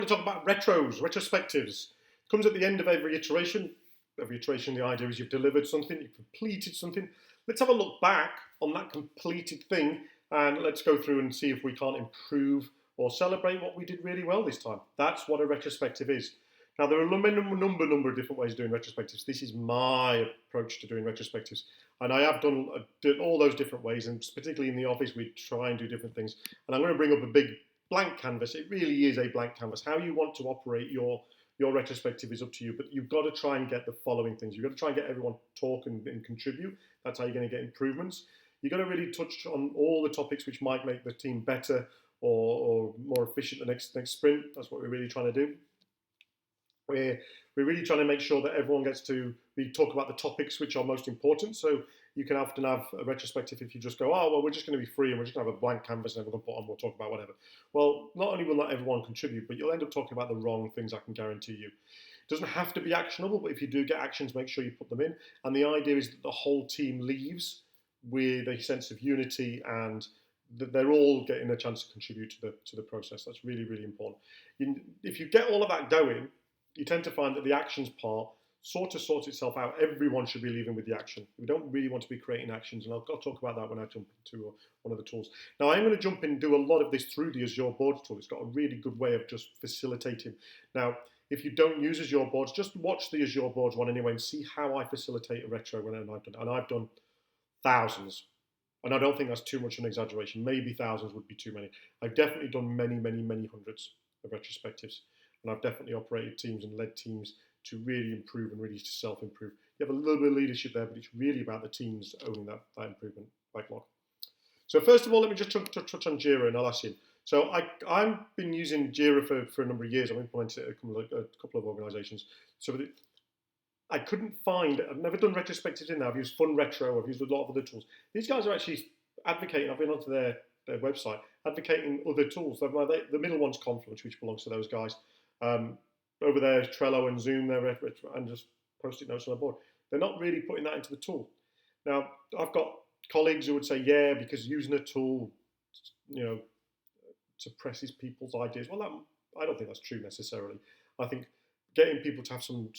to talk about retrospectives. Comes at the end of every iteration. Every iteration, the idea is you've delivered something, you've completed something. Let's have a look back on that completed thing and let's go through and see if we can't improve or celebrate what we did really well this time. That's what a retrospective is. Now, there are a number of different ways of doing retrospectives. This is my approach to doing retrospectives. And I have done all those different ways, and particularly in the office, we try and do different things. And I'm going to bring up a big blank canvas. It really is a blank canvas. How you want to operate your retrospective is up to you, but you've got to try and get the following things. You've got to try and get everyone to talk and contribute. That's how you're going to get improvements. You've got to really touch on all the topics which might make the team better or more efficient the next sprint. That's what we're really trying to do. We're really trying to make sure that everyone gets to talk about the topics which are most important. So you can often have a retrospective if you just go, oh, well, we're just going to be free and we're just going to have a blank canvas and everyone can put on, we'll talk about whatever. Well, not only will not everyone contribute, but you'll end up talking about the wrong things, I can guarantee you. It doesn't have to be actionable, but if you do get actions, make sure you put them in. And the idea is that the whole team leaves with a sense of unity and that they're all getting a chance to contribute to the process. That's really, really important. If you get all of that going, you tend to find that the actions part sort of sorts itself out. Everyone should be leaving with the action. We don't really want to be creating actions, and I'll talk about that when I jump into one of the tools. Now, I'm going to jump in and do a lot of this through the Azure Boards tool. It's got a really good way of just facilitating. Now, if you don't use Azure Boards, just watch the Azure Boards one anyway and see how I facilitate a retro when I've done it. And I've done thousands. And I don't think that's too much of an exaggeration. Maybe thousands would be too many. I've definitely done many, many, many hundreds of retrospectives. And I've definitely operated teams and led teams to really improve and really to self-improve. You have a little bit of leadership there, but it's really about the teams owning that improvement backlog. So first of all, let me just touch on Jira and I'll ask you. So I've been using Jira for a number of years. I've implemented it at a couple of organisations. So I couldn't find, I've never done retrospectives in there. I've used Fun Retro, I've used a lot of other tools. These guys are actually advocating, I've been onto their website, advocating other tools. The middle one's Confluence, which belongs to those guys. Over there, Trello and Zoom, and just post-it notes on the board. They're not really putting that into the tool. Now, I've got colleagues who would say, yeah, because using a tool, suppresses people's ideas. Well, I don't think that's true necessarily. I think getting people to have some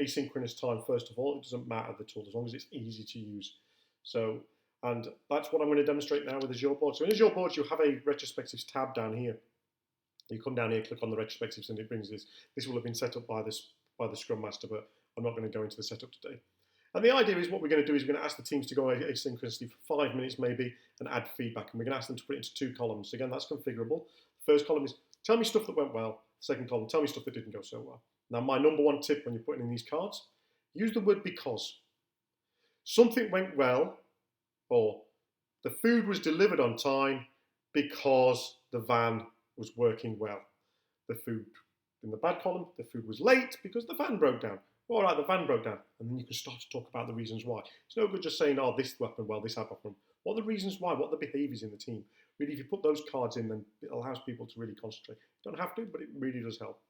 asynchronous time, first of all, it doesn't matter the tool, as long as it's easy to use. So, and that's what I'm going to demonstrate now with Azure Boards. So in Azure Boards, you have a retrospectives tab down here. You come down here, click on the retrospectives, and it brings this. This will have been set up by the Scrum Master, but I'm not going to go into the setup today. And the idea is what we're going to do is we're going to ask the teams to go asynchronously for 5 minutes maybe and add feedback. And we're going to ask them to put it into 2 columns. Again, that's configurable. The first column is tell me stuff that went well. The second column, tell me stuff that didn't go so well. Now, my number one tip when you're putting in these cards, use the word because. Something went well, or the food was delivered on time because the van was working well. The food, in the bad column, the food was late because the van broke down. All right, the van broke down. And then you can start to talk about the reasons why. It's no good just saying, oh, this happened well, this happened. What are the reasons why? What are the behaviours in the team? Really, if you put those cards in, then it allows people to really concentrate. You don't have to, but it really does help.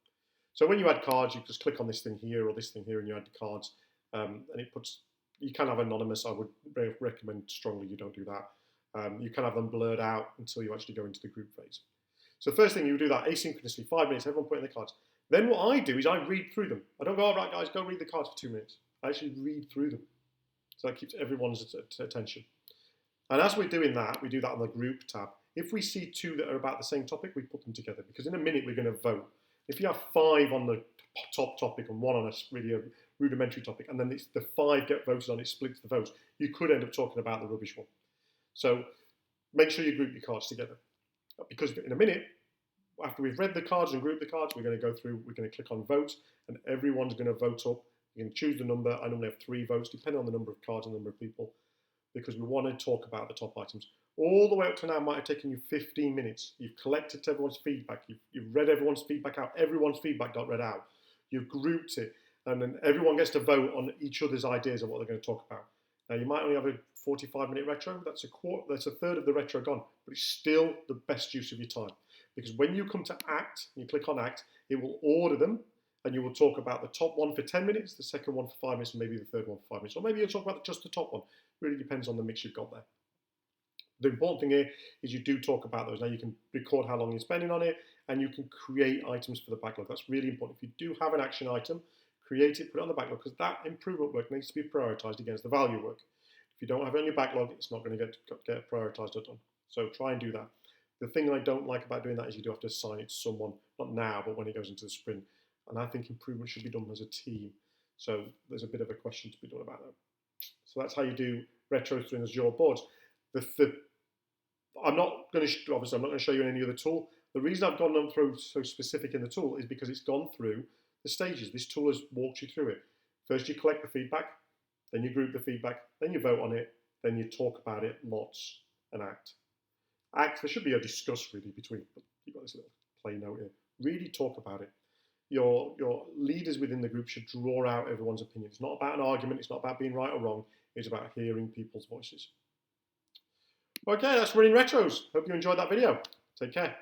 So when you add cards, you just click on this thing here or this thing here and you add the cards. And it puts, you can have anonymous. I would recommend strongly you don't do that. You can have them blurred out until you actually go into the group phase. So first thing, you do that asynchronously, 5 minutes, everyone put in the cards. Then what I do is I read through them. I don't go, all right, guys, go read the cards for 2 minutes. I actually read through them. So that keeps everyone's attention. And as we're doing that, we do that on the group tab. If we see 2 that are about the same topic, we put them together because in a minute we're going to vote. If you have 5 on the top topic and 1 on a rudimentary topic, and then the 5 get voted on, it splits the votes, you could end up talking about the rubbish one. So make sure you group your cards together. Because in a minute, after we've read the cards and grouped the cards, we're going to go through, we're going to click on vote, and everyone's going to vote up. You can choose the number. I normally have 3 votes, depending on the number of cards and the number of people, because we want to talk about the top items. All the way up to now might have taken you 15 minutes. You've collected everyone's feedback. You've read everyone's feedback out. Everyone's feedback got read out. You've grouped it, and then everyone gets to vote on each other's ideas of what they're going to talk about. Now, you might only have a 45-minute retro. That's a third of the retro gone, but it's still the best use of your time. Because when you come to Act, and you click on Act, it will order them, and you will talk about the top one for 10 minutes, the second one for 5 minutes, and maybe the third one for 5 minutes. Or maybe you'll talk about just the top one. Really depends on the mix you've got there. The important thing here is you do talk about those. Now you can record how long you're spending on it, and you can create items for the backlog. That's really important. If you do have an action item, create it, put it on the backlog, because that improvement work needs to be prioritized against the value work. If you don't have it on your backlog, it's not going to get prioritized or done. So try and do that. The thing I don't like about doing that is you do have to assign it to someone, not now, but when it goes into the sprint. And I think improvement should be done as a team. So there's a bit of a question to be done about that. So that's how you do retros through Azure boards. I'm not going to obviously I'm not going to show you any other tool. The reason I've gone through so specific in the tool is because it's gone through the stages. This tool has walked you through it. First, you collect the feedback, then you group the feedback, then you vote on it, then you talk about it lots and act. Act, there should be a discuss really between, but you've got this little play note here. Really talk about it. Your leaders within the group should draw out everyone's opinion. It's not about an argument, it's not about being right or wrong, it's about hearing people's voices. Okay, that's running retros. Hope you enjoyed that video. Take care.